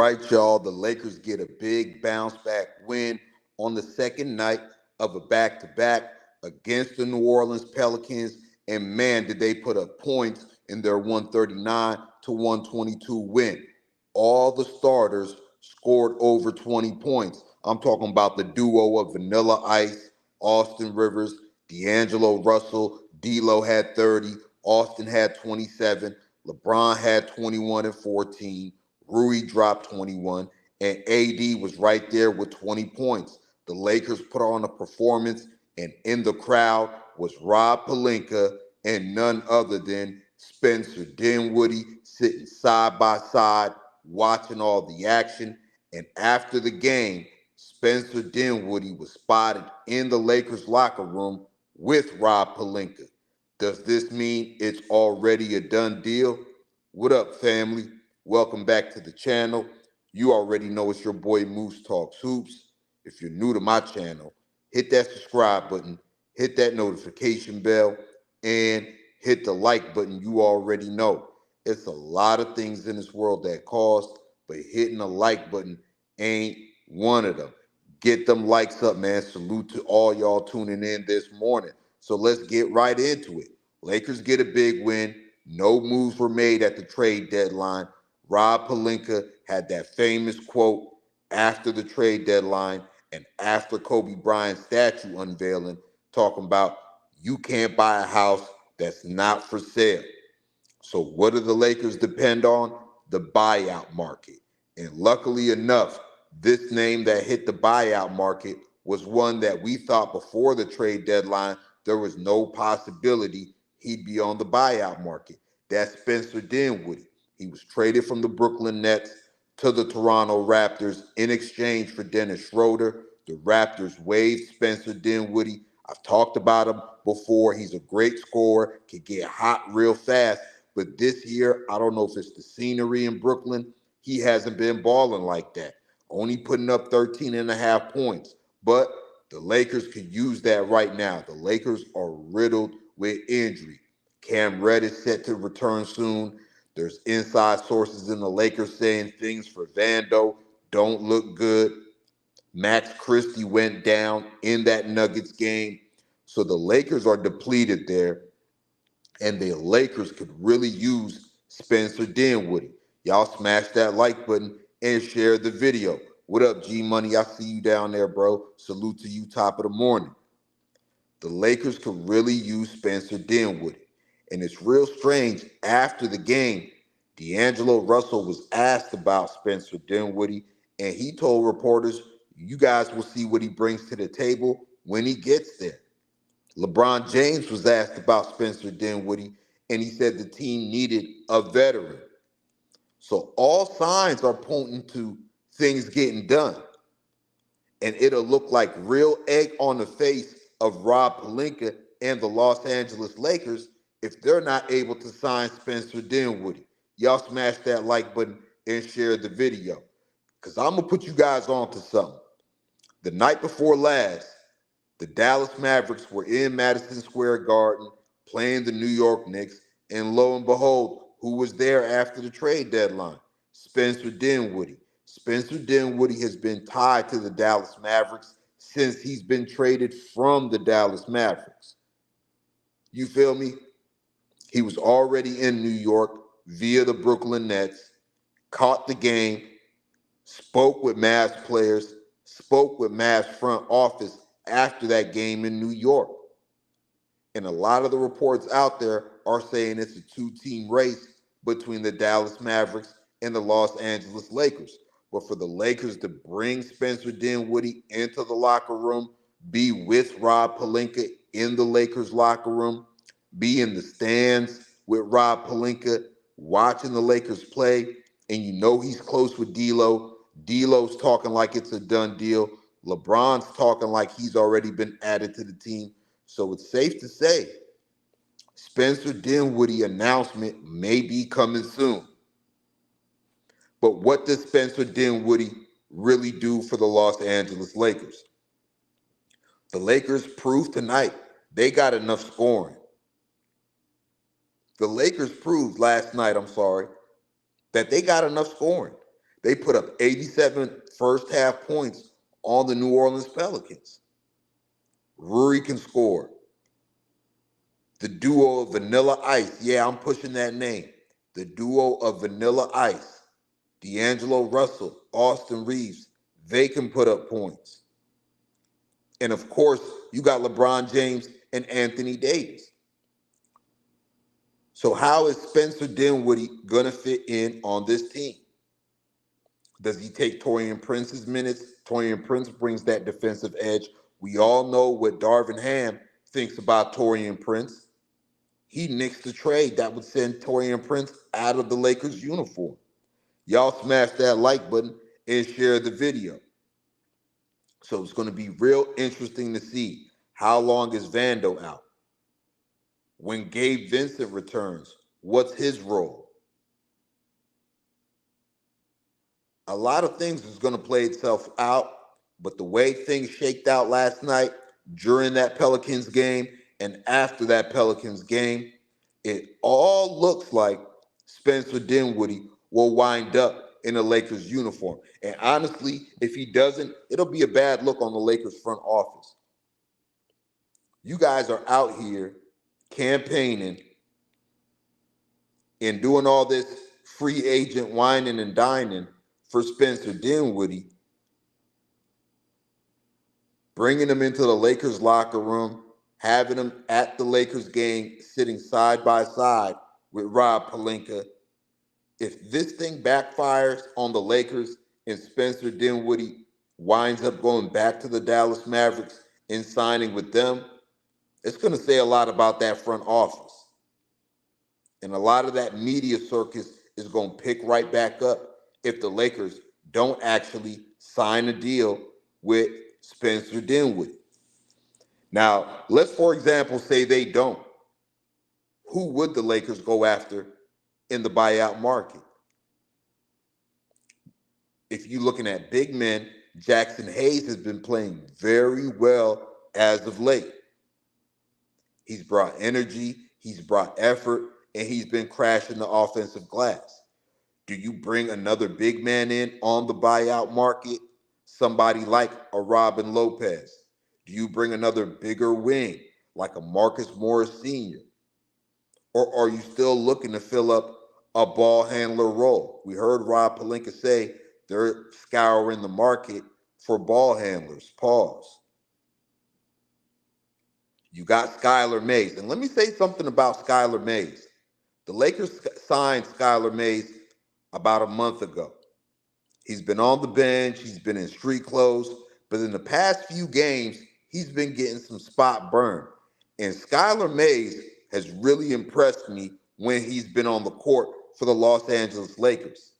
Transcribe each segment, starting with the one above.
right, y'all. The Lakers get a big bounce back win on the second night of a back to back against the New Orleans Pelicans. And man, did they put up points in their 139 to 122 win. All the starters scored over 20 points. I'm talking about the duo of Vanilla Ice, Austin Rivers, D'Angelo Russell. D'Lo had 30, Austin had 27, LeBron had 21 and 14. Rui dropped 21, and AD was right there with 20 points. The Lakers put on a performance, and in the crowd was Rob Pelinka and none other than Spencer Dinwiddie sitting side by side watching all the action. And after the game, Spencer Dinwiddie was spotted in the Lakers locker room with Rob Pelinka. Does this mean it's already a done deal? What up, family? Welcome back to the channel. You already know it's your boy Moose Talks Hoops. If you're new to my channel, hit that subscribe button, hit that notification bell, and hit the like button. You already know. It's a lot of things in this world that cost, but hitting the like button ain't one of them. Get them likes up, man. Salute to all y'all tuning in this morning. So let's get right into it. Lakers get a big win. No moves were made at the trade deadline. Rob Pelinka had that famous quote after the trade deadline and after Kobe Bryant's statue unveiling, talking about you can't buy a house that's not for sale. So what do the Lakers depend on? The buyout market. And luckily enough, this name that hit the buyout market was one that we thought before the trade deadline there was no possibility he'd be on the buyout market. That's Spencer Dinwiddie. He was traded from the Brooklyn Nets to the Toronto Raptors in exchange for Dennis Schroeder. The Raptors waived Spencer Dinwiddie. I've talked about him before. He's a great scorer, can get hot real fast. But this year, I don't know if it's the scenery in Brooklyn. He hasn't been balling like that, only putting up 13 and a half points. But the Lakers could use that right now. The Lakers are riddled with injury. Cam Reddish set to return soon. There's inside sources in the Lakers saying things for Vando don't look good. Max Christie went down in that Nuggets game. So the Lakers are depleted there, and the Lakers could really use Spencer Dinwiddie. Y'all smash that like button and share the video. What up, G Money? I see you down there, bro. Salute to you, top of the morning. The Lakers could really use Spencer Dinwiddie. And it's real strange. After the game, D'Angelo Russell was asked about Spencer Dinwiddie, and he told reporters, you guys will see what he brings to the table when he gets there. LeBron James was asked about Spencer Dinwiddie, and he said the team needed a veteran. So all signs are pointing to things getting done. And it'll look like real egg on the face of Rob Pelinka and the Los Angeles Lakers if they're not able to sign Spencer Dinwiddie. Y'all smash that like button and share the video. Because I'm going to put you guys on to something. The night before last, the Dallas Mavericks were in Madison Square Garden playing the New York Knicks, and lo and behold, who was there after the trade deadline? Spencer Dinwiddie. Spencer Dinwiddie has been tied to the Dallas Mavericks since he's been traded from the Dallas Mavericks. You feel me? He was already in New York via the Brooklyn Nets, caught the game, spoke with Mavs players, spoke with Mavs front office after that game in New York. And a lot of the reports out there are saying it's a two-team race between the Dallas Mavericks and the Los Angeles Lakers. But for the Lakers to bring Spencer Dinwiddie into the locker room, be with Rob Pelinka in the Lakers locker room, be in the stands with Rob Pelinka, watching the Lakers play, and you know he's close with D'Lo. D'Lo's talking like it's a done deal. LeBron's talking like he's already been added to the team. So it's safe to say Spencer Dinwiddie announcement may be coming soon. But what does Spencer Dinwiddie really do for the Los Angeles Lakers? The Lakers proved tonight they got enough scoring. The Lakers proved last night, that they got enough scoring. They put up 87 first half points on the New Orleans Pelicans. Rui can score. The duo of Vanilla Ice. Yeah, I'm pushing that name. The duo of Vanilla Ice. D'Angelo Russell, Austin Reeves. They can put up points. And of course, you got LeBron James and Anthony Davis. So how is Spencer Dinwiddie going to fit in on this team? Does he take Taurean Prince's minutes? Taurean Prince brings that defensive edge. We all know what Darvin Ham thinks about Taurean Prince. He nixed the trade that would send Taurean Prince out of the Lakers uniform. Y'all smash that like button and share the video. So it's going to be real interesting to see how long is Vando out. When Gabe Vincent returns, what's his role? A lot of things is going to play itself out, but the way things shaked out last night during that Pelicans game and after that Pelicans game, it all looks like Spencer Dinwiddie will wind up in a Lakers uniform. And honestly, if he doesn't, it'll be a bad look on the Lakers front office. You guys are out here campaigning and doing all this free agent whining and dining for Spencer Dinwiddie, bringing him into the Lakers locker room, having him at the Lakers game, sitting side by side with Rob Pelinka. If this thing backfires on the Lakers and Spencer Dinwiddie winds up going back to the Dallas Mavericks and signing with them, it's going to say a lot about that front office. And a lot of that media circus is going to pick right back up if the Lakers don't actually sign a deal with Spencer Dinwiddie. Now, let's, for example, say they don't. Who would the Lakers go after in the buyout market? If you're looking at big men, Jackson Hayes has been playing very well as of late. He's brought energy, he's brought effort, and he's been crashing the offensive glass. Do you bring another big man in on the buyout market? Somebody like a Robin Lopez? Do you bring another bigger wing like a Marcus Morris Sr.? Or are you still looking to fill up a ball handler role? We heard Rob Pelinka say they're scouring the market for ball handlers. Pause. You got Skylar Mays. And let me say something about Skylar Mays. The Lakers signed Skylar Mays about a month ago. He's been on the bench. He's been in street clothes. But in the past few games, he's been getting some spot burn. And Skylar Mays has really impressed me when he's been on the court for the Los Angeles Lakers.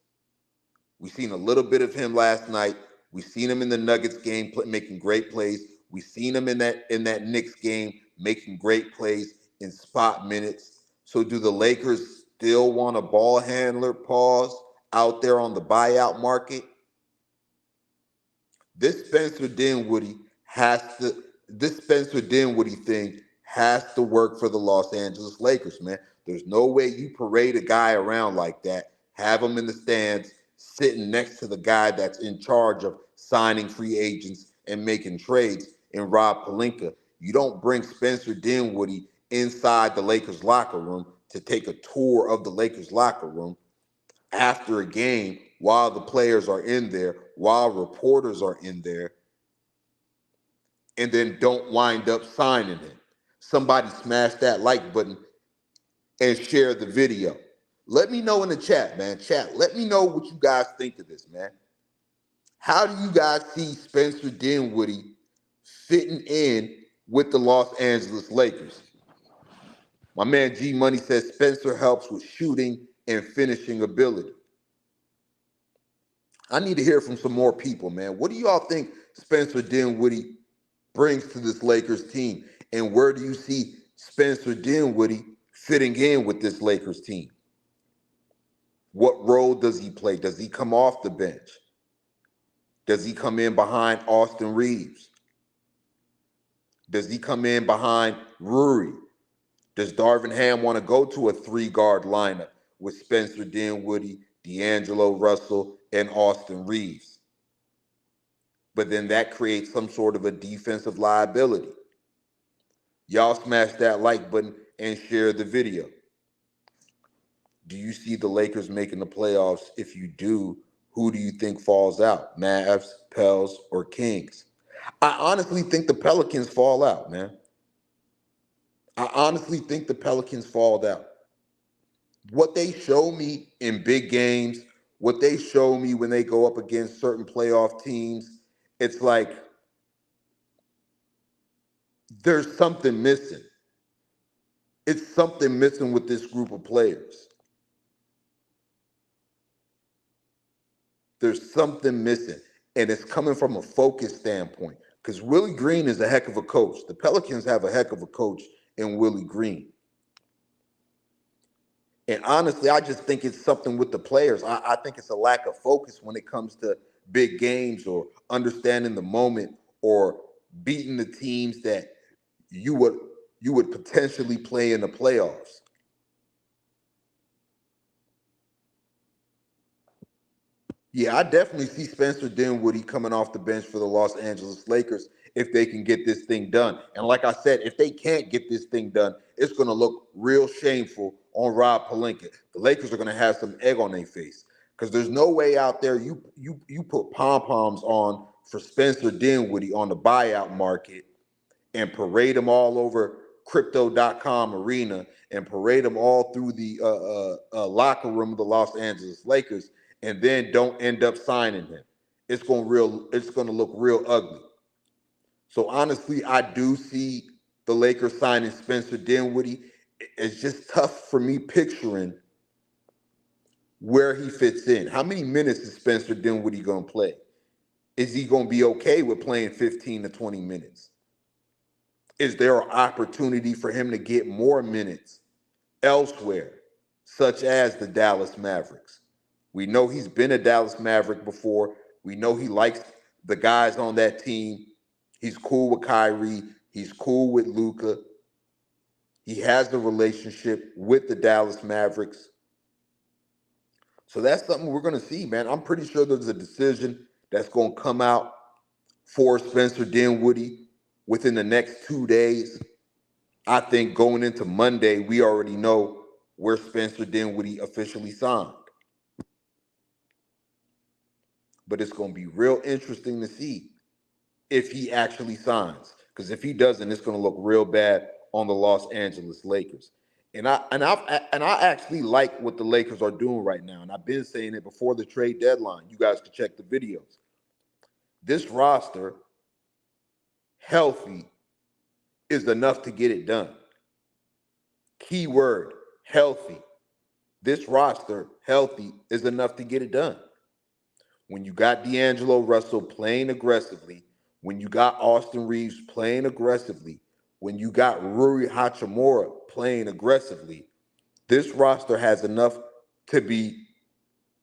We've seen a little bit of him last night. We've seen him in the Nuggets game making great plays. We've seen him in that Knicks game making great plays in spot minutes. So do the Lakers still want a ball handler, pause, out there on the buyout market? This Spencer Dinwiddie thing has to work for the Los Angeles Lakers, man. There's no way you parade a guy around like that, have him in the stands, sitting next to the guy that's in charge of signing free agents and making trades in Rob Pelinka. You don't bring Spencer Dinwiddie inside the Lakers locker room to take a tour of the Lakers locker room after a game while the players are in there, while reporters are in there, and then don't wind up signing him. Somebody smash that like button and share the video. Let me know in the chat, man. Chat, let me know what you guys think of this, man. How do you guys see Spencer Dinwiddie fitting in with the Los Angeles Lakers? My man G Money says Spencer helps with shooting and finishing ability. I need to hear from some more people, man. What do y'all think Spencer Dinwiddie brings to this Lakers team? And where do you see Spencer Dinwiddie fitting in with this Lakers team? What role does he play? Does he come off the bench? Does he come in behind Austin Reeves? Does he come in behind Rui? Does Darvin Ham want to go to a three-guard lineup with Spencer Dinwiddie, D'Angelo Russell, and Austin Reeves. But then that creates some sort of a defensive liability. Y'all smash that like button and share the video. Do you see the Lakers making the playoffs? If you do, who do you think falls out? Mavs, Pels, or Kings? I honestly think the Pelicans fall out, man. I honestly think the Pelicans fall out. What they show me in big games, what they show me when they go up against certain playoff teams, it's like there's something missing. It's something missing with this group of players. There's something missing. And it's coming from a focus standpoint. Because Willie Green is a heck of a coach. The Pelicans have a heck of a coach in Willie Green. And honestly, I just think it's something with the players. I think it's a lack of focus when it comes to big games or understanding the moment or beating the teams that you would potentially play in the playoffs. Yeah, I definitely see Spencer Dinwiddie coming off the bench for the Los Angeles Lakers if they can get this thing done. And like I said, if they can't get this thing done, it's going to look real shameful on Rob Pelinka. The Lakers are going to have some egg on their face because there's no way out there you put pom-poms on for Spencer Dinwiddie on the buyout market and parade them all over crypto.com arena and parade them all through the locker room of the Los Angeles Lakers and then don't end up signing him. It's going to look real ugly. So honestly, I do see the Lakers signing Spencer Dinwiddie. It's just tough for me picturing where he fits in. How many minutes is Spencer Dinwiddie going to play? Is he going to be okay with playing 15 to 20 minutes? Is there an opportunity for him to get more minutes elsewhere, such as the Dallas Mavericks? We know he's been a Dallas Maverick before. We know he likes the guys on that team. He's cool with Kyrie. He's cool with Luka. He has the relationship with the Dallas Mavericks. So that's something we're going to see, man. I'm pretty sure there's a decision that's going to come out for Spencer Dinwiddie within the next 2 days. I think going into Monday, we already know where Spencer Dinwiddie officially signed. But it's going to be real interesting to see if he actually signs. Because if he doesn't, it's going to look real bad on the Los Angeles Lakers. And I actually like what the Lakers are doing right now. And I've been saying it before the trade deadline. You guys can check the videos. This roster, healthy, is enough to get it done. Key word, healthy. This roster, healthy, is enough to get it done. When you got D'Angelo Russell playing aggressively, when you got Austin Reeves playing aggressively, when you got Rui Hachimura playing aggressively, this roster has enough to be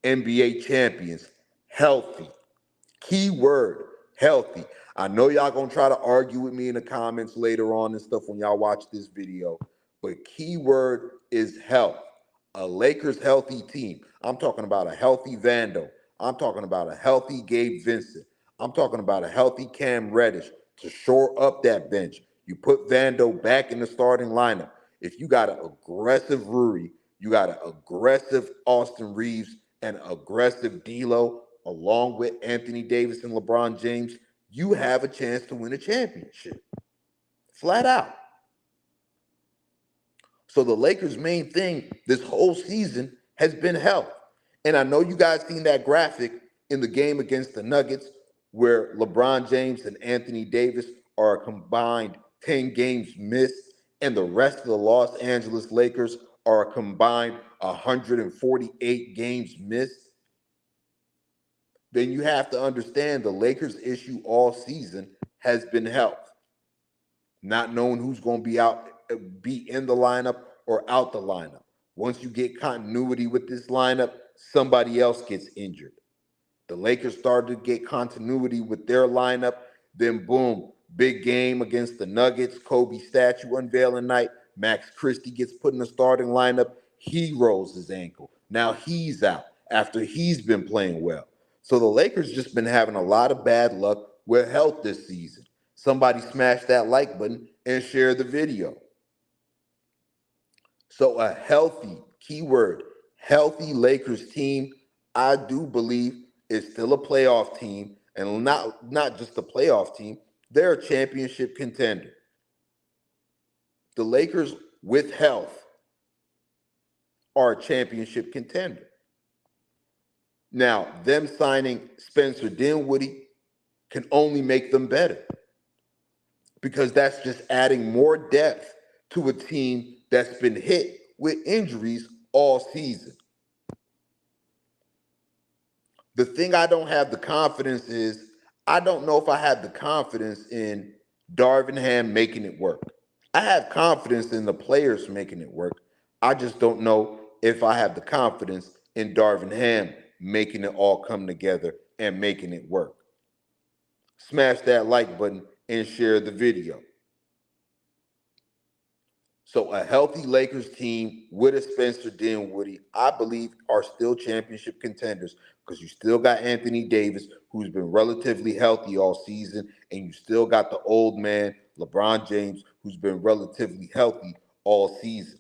NBA champions, healthy. Key word, healthy. I know y'all gonna try to argue with me in the comments later on and stuff when y'all watch this video, but key word is health. A Lakers healthy team. I'm talking about a healthy Vando. I'm talking about a healthy Gabe Vincent. I'm talking about a healthy Cam Reddish to shore up that bench. You put Vando back in the starting lineup. If you got an aggressive Rui, you got an aggressive Austin Reeves and aggressive D'Lo, along with Anthony Davis and LeBron James, you have a chance to win a championship. Flat out. So the Lakers' main thing this whole season has been health. And I know you guys seen that graphic in the game against the Nuggets where LeBron James and Anthony Davis are a combined 10 games missed, and the rest of the Los Angeles Lakers are a combined 148 games missed. Then you have to understand the Lakers' issue all season has been health. Not knowing who's going to be in the lineup or out the lineup. Once you get continuity with this lineup, somebody else gets injured. The Lakers started to get continuity with their lineup. Then boom, big game against the Nuggets, Kobe statue unveiling night. Max Christie gets put in the starting lineup. He rolls his ankle. Now he's out after he's been playing well. So the Lakers just been having a lot of bad luck with health this season. Somebody smash that like button and share the video. So a healthy, keyword, healthy Lakers team, I do believe is still a playoff team, and not just a playoff team, they're a championship contender. The Lakers with health are a championship contender. Now, them signing Spencer Dinwiddie can only make them better because that's just adding more depth to a team that's been hit with injuries all season. The thing I don't have the confidence is I don't know if I have the confidence in Darvin Ham making it work. I have confidence in the players making it work. I just don't know if I have the confidence in Darvin Ham making it all come together and making it work. Smash that like button and share the video. So a healthy Lakers team with a Spencer Dinwiddie, I believe, are still championship contenders because you still got Anthony Davis, who's been relatively healthy all season, and you still got the old man, LeBron James, who's been relatively healthy all season.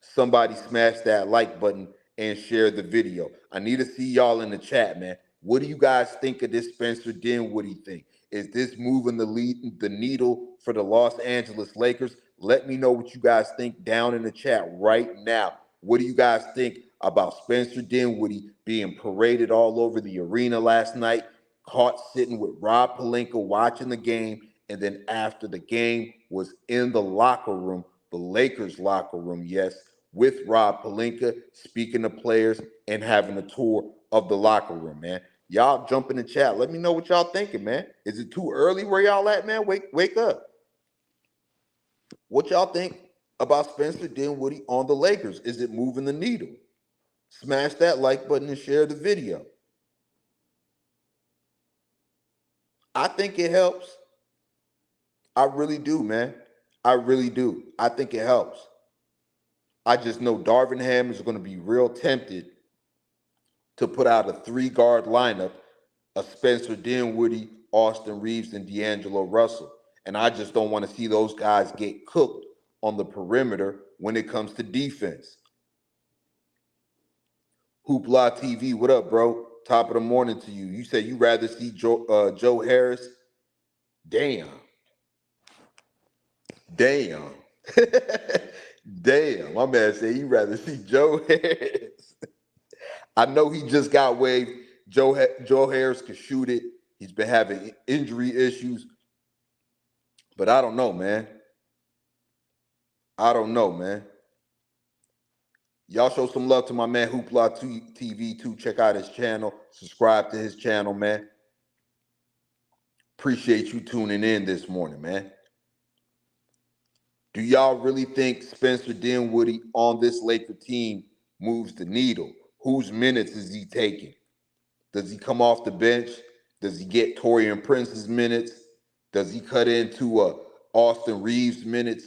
Somebody smash that like button and share the video. I need to see y'all in the chat, man. What do you guys think of this Spencer Dinwiddie thing? Is this moving the needle for the Los Angeles Lakers? Let me know what you guys think down in the chat right now. What do you guys think about Spencer Dinwiddie being paraded all over the arena last night, caught sitting with Rob Pelinka watching the game, and then after the game was in the locker room, the Lakers locker room, yes, with Rob Pelinka, speaking to players and having a tour of the locker room, man. Y'all jump in the chat. Let me know what y'all thinking, man. Is it too early where y'all at, man? Wake up. What y'all think about Spencer Dinwiddie on the Lakers? Is it moving the needle? Smash that like button and share the video. I think it helps. I really do, man. I really do. I think it helps. I just know Darvin Ham is going to be real tempted to put out a three-guard lineup of Spencer Dinwiddie, Austin Reeves, and D'Angelo Russell. And I just don't want to see those guys get cooked on the perimeter when it comes to defense. Hoopla TV, what up, bro? Top of the morning to you. You said you rather see Joe Harris? Damn. Damn. Damn. My man said you rather see Joe Harris. I know he just got waived. Joe Harris can shoot it. He's been having injury issues. But I don't know, man. I don't know, man. Y'all show some love to my man Hoopla TV too. Check out his channel. Subscribe to his channel, man. Appreciate you tuning in this morning, man. Do y'all really think Spencer Dinwiddie on this Laker team moves the needle? Whose minutes is he taking? Does he come off the bench? Does he get Taurean Prince's minutes? Does he cut into Austin Reeves' minutes?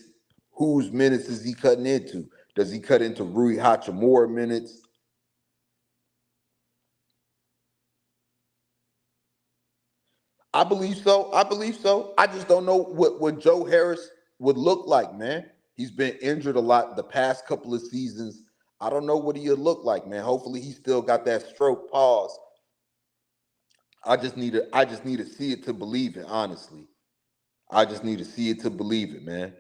Whose minutes is he cutting into? Does he cut into Rui Hachimura minutes? I believe so. I believe so. I just don't know what Joe Harris would look like, man. He's been injured a lot the past couple of seasons. I don't know what he'll look like, man. Hopefully he still got that stroke pause. I just need to see it to believe it, honestly. I just need to see it to believe it, man.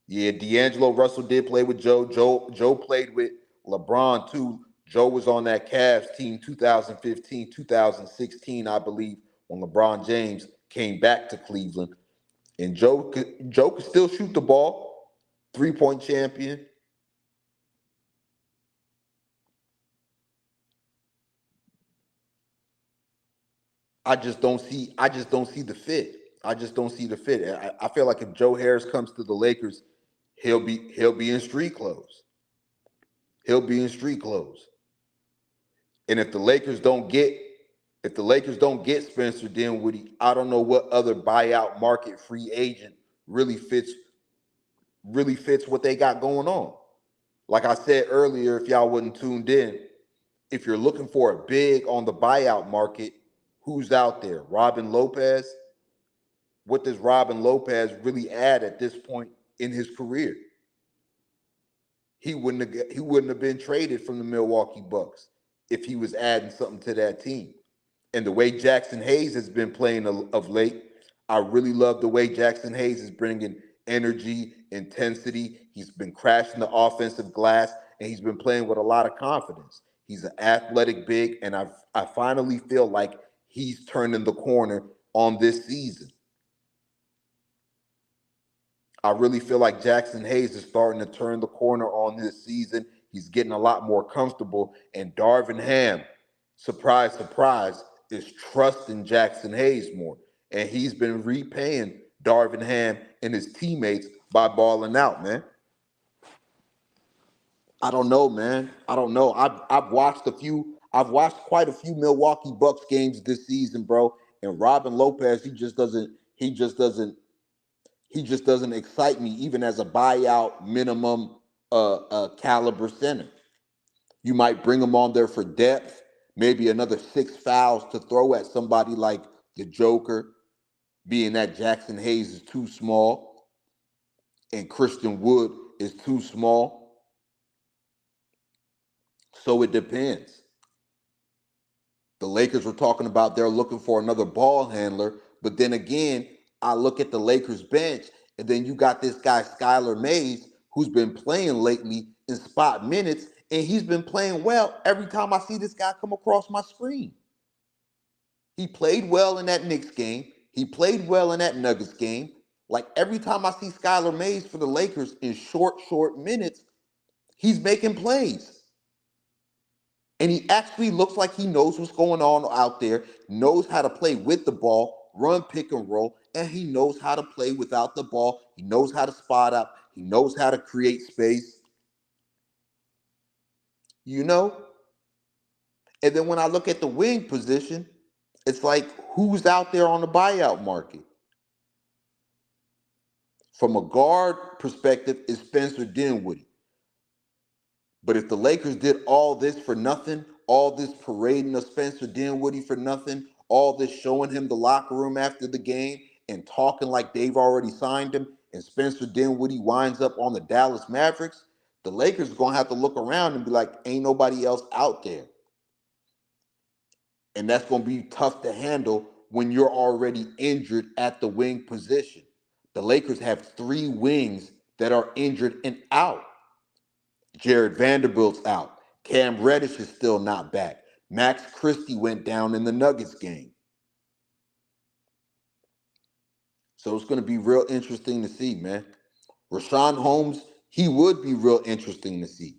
Yeah, D'Angelo Russell did play with Joe. Joe played with LeBron too. Joe was on that Cavs team 2015, 2016, I believe, when LeBron James came back to Cleveland. And Joe could still shoot the ball. 3-point champion. I just don't see the fit. I just don't see the fit. I feel like if Joe Harris comes to the Lakers, he'll be in street clothes. He'll be in street clothes. And if the Lakers don't get Spencer Dinwiddie, I don't know what other buyout market free agent really fits what they got going on. Like I said earlier, if y'all wasn't tuned in, if you're looking for a big on the buyout market, who's out there? Robin Lopez? What does Robin Lopez really add at this point in his career? He wouldn't have been traded from the Milwaukee Bucks if he was adding something to that team. And the way Jackson Hayes has been playing of late, I really love the way Jackson Hayes is bringing energy, intensity. He's been crashing the offensive glass, and he's been playing with a lot of confidence. He's an athletic big, and I finally feel like he's turning the corner on this season. I really feel like Jackson Hayes is starting to turn the corner on this season. He's getting a lot more comfortable. And Darvin Ham, surprise, surprise, is trusting Jackson Hayes more. And he's been repaying Darvin Ham and his teammates by balling out, man. I don't know, man. I don't know. I've watched a few. I've watched quite a few Milwaukee Bucks games this season, bro. And Robin Lopez, he just doesn't excite me even as a buyout minimum caliber center. You might bring him on there for depth, maybe another 6 fouls to throw at somebody like the Joker, being that Jackson Hayes is too small and Christian Wood is too small. So it depends. The Lakers were talking about they're looking for another ball handler, but then again, I look at the Lakers bench, and then you got this guy Skylar Mays who's been playing lately in spot minutes, and he's been playing well every time I see this guy come across my screen. He played well in that Knicks game. He played well in that Nuggets game. Like every time I see Skylar Mays for the Lakers in short minutes, he's making plays. And he actually looks like he knows what's going on out there, knows how to play with the ball, run pick and roll, and he knows how to play without the ball. He knows how to spot up. He knows how to create space. You know? And then when I look at the wing position, it's like, who's out there on the buyout market? From a guard perspective, is Spencer Dinwiddie. But if the Lakers did all this for nothing, all this parading of Spencer Dinwiddie for nothing, all this showing him the locker room after the game and talking like they've already signed him, and Spencer Dinwiddie winds up on the Dallas Mavericks, the Lakers are going to have to look around and be like, ain't nobody else out there. And that's going to be tough to handle when you're already injured at the wing position. The Lakers have 3 wings that are injured and out. Jared Vanderbilt's out. Cam Reddish is still not back. Max Christie went down in the Nuggets game. So it's going to be real interesting to see, man. Rashawn Holmes, he would be real interesting to see.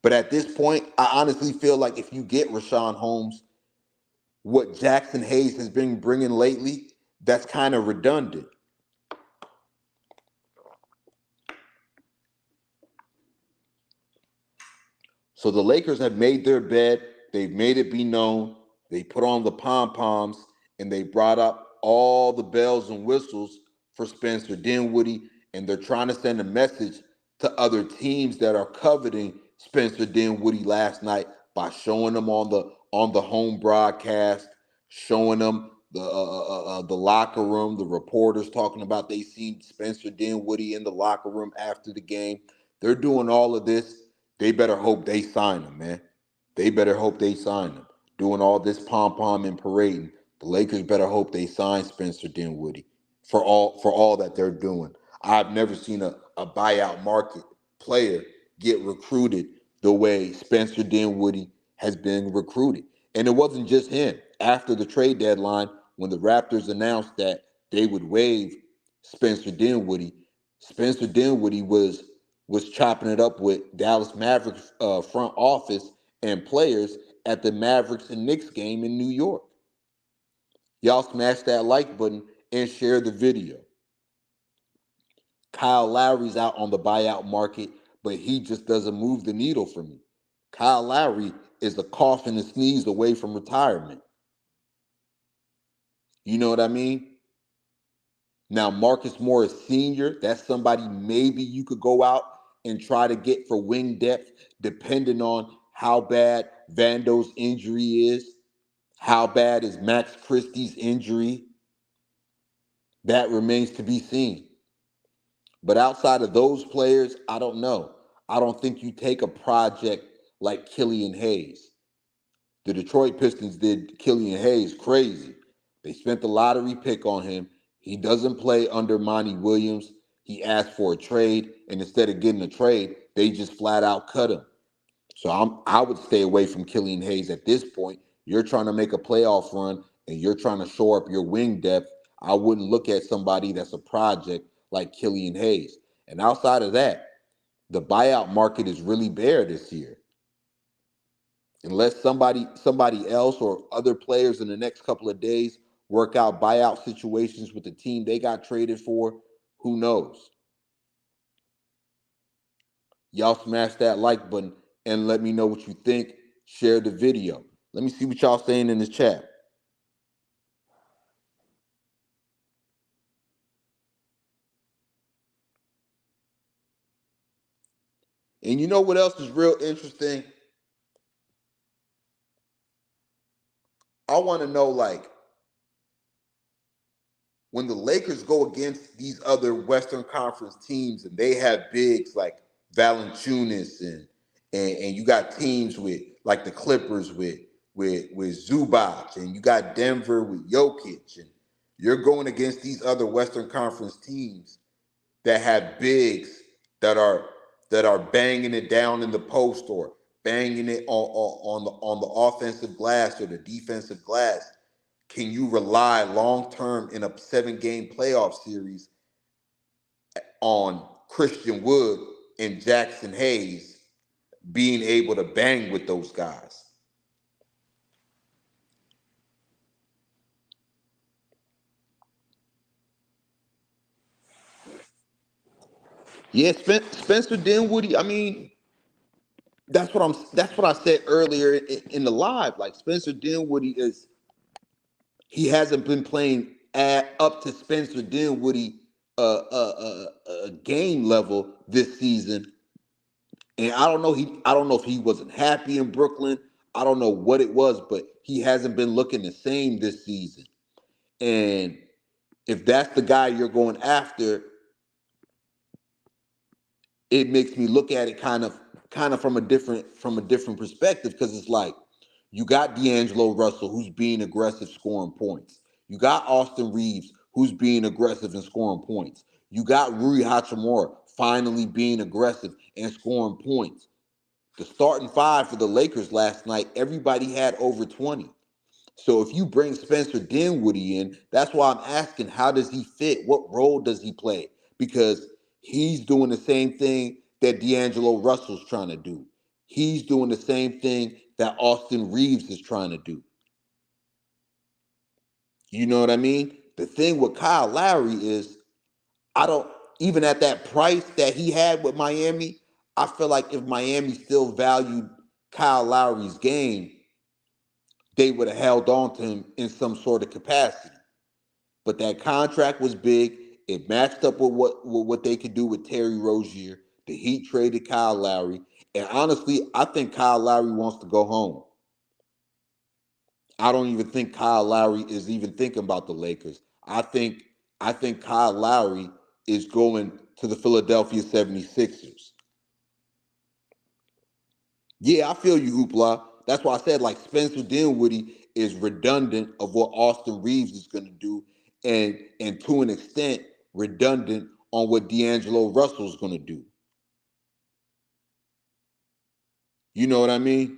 But at this point, I honestly feel like if you get Rashawn Holmes, what Jackson Hayes has been bringing lately, that's kind of redundant. So the Lakers have made their bed. They've made it be known. They put on the pom-poms, and they brought up all the bells and whistles for Spencer Dinwiddie, and they're trying to send a message to other teams that are coveting Spencer Dinwiddie last night by showing them on the home broadcast, showing them the locker room, the reporters talking about they seen Spencer Dinwiddie in the locker room after the game. They're doing all of this. They better hope they sign him, man. They better hope they sign him. Doing all this pom-pom and parading. The Lakers better hope they sign Spencer Dinwiddie for all that they're doing. I've never seen a buyout market player get recruited the way Spencer Dinwiddie has been recruited. And it wasn't just him. After the trade deadline, when the Raptors announced that they would waive Spencer Dinwiddie, Spencer Dinwiddie was chopping it up with Dallas Mavericks front office and players at the Mavericks and Knicks game in New York. Y'all smash that like button and share the video. Kyle Lowry's out on the buyout market, but he just doesn't move the needle for me. Kyle Lowry is a cough and a sneeze away from retirement. You know what I mean? Now, Marcus Morris Sr., that's somebody maybe you could go out and try to get for wing depth. depending on how bad Vando's injury is, how bad is Max Christie's injury, that remains to be seen. But outside of those players, I don't know. I don't think you take a project like Killian Hayes. The Detroit Pistons did Killian Hayes crazy. They spent the lottery pick on him. He doesn't play under Monty Williams. He asked for a trade, and instead of getting a trade, they just flat out cut him. So I would stay away from Killian Hayes at this point. You're trying to make a playoff run, and you're trying to shore up your wing depth. I wouldn't look at somebody that's a project like Killian Hayes. And outside of that, the buyout market is really bare this year. Unless somebody else or other players in the next couple of days work out buyout situations with the team they got traded for, who knows? Y'all smash that like button and let me know what you think. Share the video. Let me see what y'all saying in the chat. And you know what else is real interesting? I want to know, like, when the Lakers go against these other Western Conference teams and they have bigs like Valanciunas and you got teams with like the Clippers with Zubac, and you got Denver with Jokic, and you're going against these other Western Conference teams that have bigs that are banging it down in the post or banging it on the offensive glass or the defensive glass. Can you rely long term in a 7-game playoff series on Christian Wood and Jackson Hayes being able to bang with those guys? Yeah, Spencer Dinwiddie. I mean, that's what I said earlier in the live. Like, Spencer Dinwiddie he hasn't been playing up to Spencer Dinwiddie game level this season. And I don't know if he wasn't happy in Brooklyn. I don't know what it was, but he hasn't been looking the same this season. And if that's the guy you're going after, it makes me look at it kind of from a different perspective, because it's like you got D'Angelo Russell, who's being aggressive scoring points. You got Austin Reeves, who's being aggressive and scoring points. You got Rui Hachimura finally being aggressive and scoring points. The starting five for the Lakers last night, everybody had over 20. So if you bring Spencer Dinwiddie in, that's why I'm asking, how does he fit? What role does he play? Because he's doing the same thing that D'Angelo Russell's trying to do. He's doing the same thing that Austin Reeves is trying to do. You know what I mean? The thing with Kyle Lowry is, I don't, even at that price that he had with Miami, I feel like if Miami still valued Kyle Lowry's game, they would have held on to him in some sort of capacity. But that contract was big. It matched up with what they could do with Terry Rozier. The Heat traded Kyle Lowry. And honestly, I think Kyle Lowry wants to go home. I don't even think Kyle Lowry is even thinking about the Lakers. I think Kyle Lowry is going to the Philadelphia 76ers. Yeah, I feel you, Hoopla. That's why I said, like, Spencer Dinwiddie is redundant of what Austin Reeves is going to do, and to an extent redundant on what D'Angelo Russell is going to do. You know what I mean?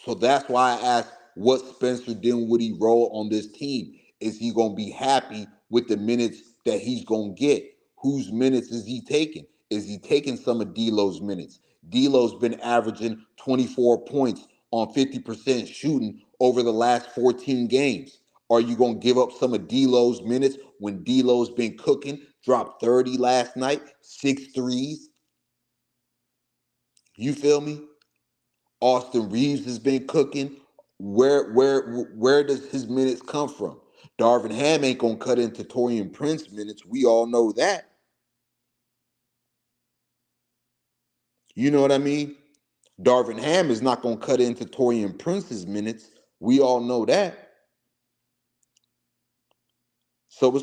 So that's why I asked, what Spencer Dinwiddie role on this team? Is he going to be happy with the minutes that he's going to get? Whose minutes is he taking? Is he taking some of D'Lo's minutes? D'Lo's been averaging 24 points on 50% shooting over the last 14 games. Are you going to give up some of D'Lo's minutes when D'Lo's been cooking? Dropped 30 last night, 6 threes. You feel me? Austin Reeves has been cooking. Where does his minutes come from? Darvin Ham ain't gonna cut into Taurean Prince minutes. We all know that. You know what I mean? Darvin Ham is not going to cut into Taurean Prince's minutes. We all know that. So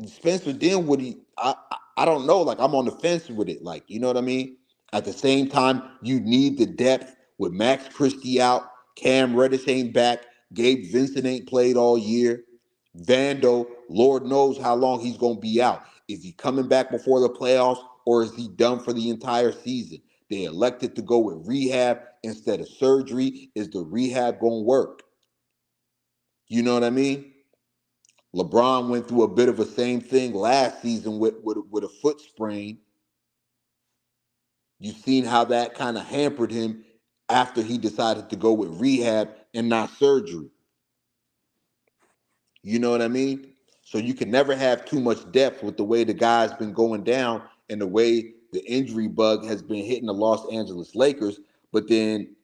Spencer Dinwiddie, I don't know. Like, I'm on the fence with it. Like, you know what I mean? At the same time, you need the depth with Max Christie out. Cam Reddish ain't back. Gabe Vincent ain't played all year. Vando, Lord knows how long he's going to be out. Is he coming back before the playoffs, or is he done for the entire season? They elected to go with rehab instead of surgery. Is the rehab going to work? You know what I mean? LeBron went through a bit of the same thing last season with a foot sprain. You've seen how that kind of hampered him after he decided to go with rehab and not surgery. You know what I mean? So you can never have too much depth with the way the guy's been going down and the way the injury bug has been hitting the Los Angeles Lakers. But then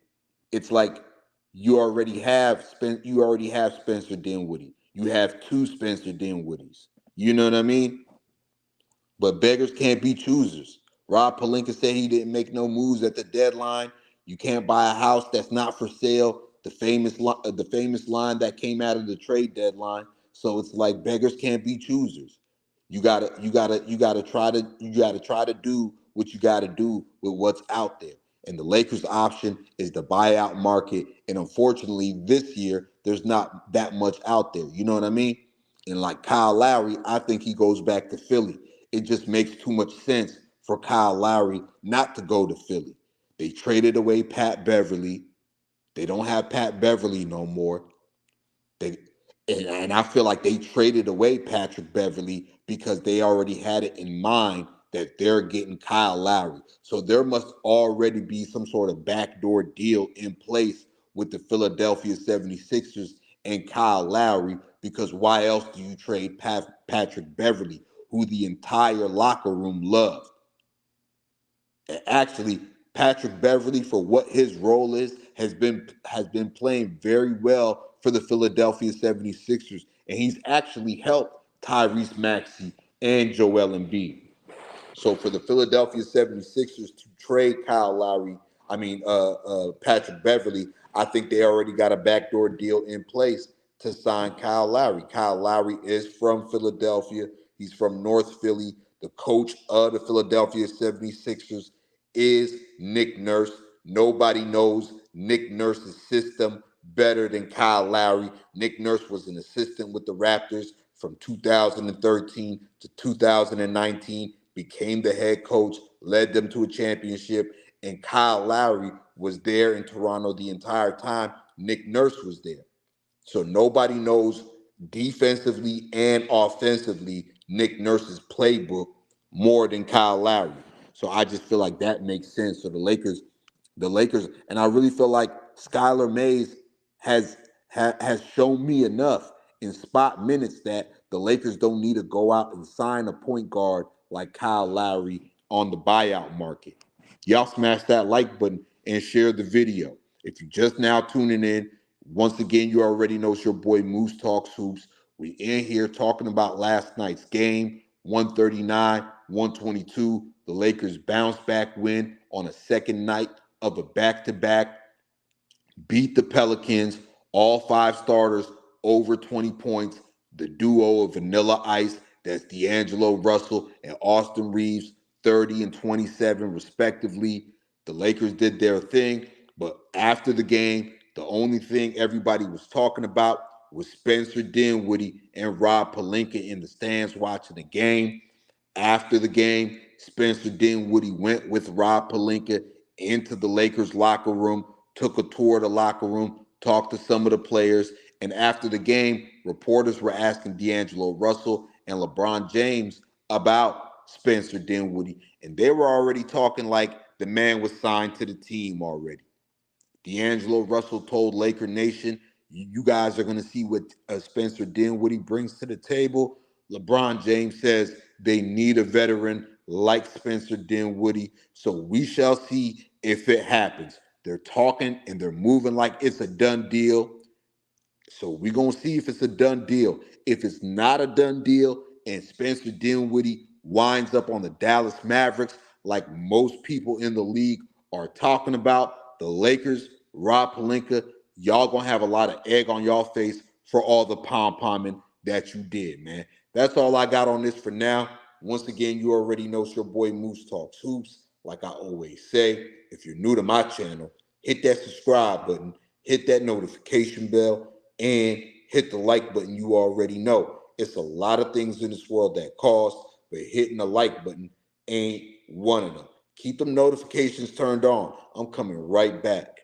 it's like you already have Spencer Dinwiddie. You have two Spencer Dinwiddies. You know what I mean? But beggars can't be choosers. Rob Pelinka said he didn't make no moves at the deadline. You can't buy a house that's not for sale. The famous line that came out of the trade deadline. So it's like beggars can't be choosers. You gotta try to do what you gotta do with what's out there. And the Lakers' option is the buyout market. And unfortunately, this year there's not that much out there. You know what I mean? And like Kyle Lowry, I think he goes back to Philly. It just makes too much sense for Kyle Lowry not to go to Philly. They traded away Pat Beverly. They don't have Pat Beverly no more. They and I feel like they traded away Patrick Beverly because they already had it in mind that they're getting Kyle Lowry. So there must already be some sort of backdoor deal in place with the Philadelphia 76ers and Kyle Lowry, because why else do you trade Patrick Beverly, who the entire locker room loved? Actually, Patrick Beverly, for what his role is, has been playing very well for the Philadelphia 76ers, and he's actually helped Tyrese Maxey and Joel Embiid. So for the Philadelphia 76ers to trade Patrick Beverly, I think they already got a backdoor deal in place to sign Kyle Lowry. Kyle Lowry is from Philadelphia. He's from North Philly. The coach of the Philadelphia 76ers is Nick Nurse. Nobody knows Nick Nurse's system better than Kyle Lowry. Nick Nurse was an assistant with the Raptors from 2013 to 2019, became the head coach, led them to a championship, and Kyle Lowry was there in Toronto the entire time Nick Nurse was there. So nobody knows defensively and offensively Nick Nurse's playbook more than Kyle Lowry. So I just feel like that makes sense. So the Lakers, and I really feel like Skylar Mays has shown me enough in spot minutes that the Lakers don't need to go out and sign a point guard like Kyle Lowry on the buyout market. Y'all smash that like button and share the video. If you're just now tuning in, once again, you already know it's your boy Moose Talks Hoops. We in here talking about last night's game, 139, 122. The Lakers bounce back win on a second night of a back-to-back, beat the Pelicans, all five starters over 20 points. The duo of Vanilla Ice, that's D'Angelo Russell and Austin Reeves, 30 and 27 respectively. The Lakers did their thing, but after the game, the only thing everybody was talking about was Spencer Dinwiddie and Rob Pelinka in the stands watching the game. After the game, Spencer Dinwiddie went with Rob Pelinka into the Lakers locker room, took a tour of the locker room, talked to some of the players, and after the game, reporters were asking D'Angelo Russell and LeBron James about Spencer Dinwiddie, and they were already talking like the man was signed to the team already. D'Angelo Russell told Laker Nation, you guys are going to see what Spencer Dinwiddie brings to the table. LeBron James says they need a veteran like Spencer Dinwiddie. So we shall see if it happens. They're talking and they're moving like it's a done deal. So we're going to see if it's a done deal. If it's not a done deal and Spencer Dinwiddie winds up on the Dallas Mavericks, like most people in the league are talking about the Lakers, Rob Pelinka, y'all gonna have a lot of egg on y'all face for all the pom-pomming that you did, man. That's all I got on this for now. Once again, you already know it's your boy Moose Talks Hoops. Like I always say, if you're new to my channel, hit that subscribe button, hit that notification bell, and hit the like button. You already know it's a lot of things in this world that cost, but hitting the like button ain't one of them. Keep them notifications turned on. I'm coming right back.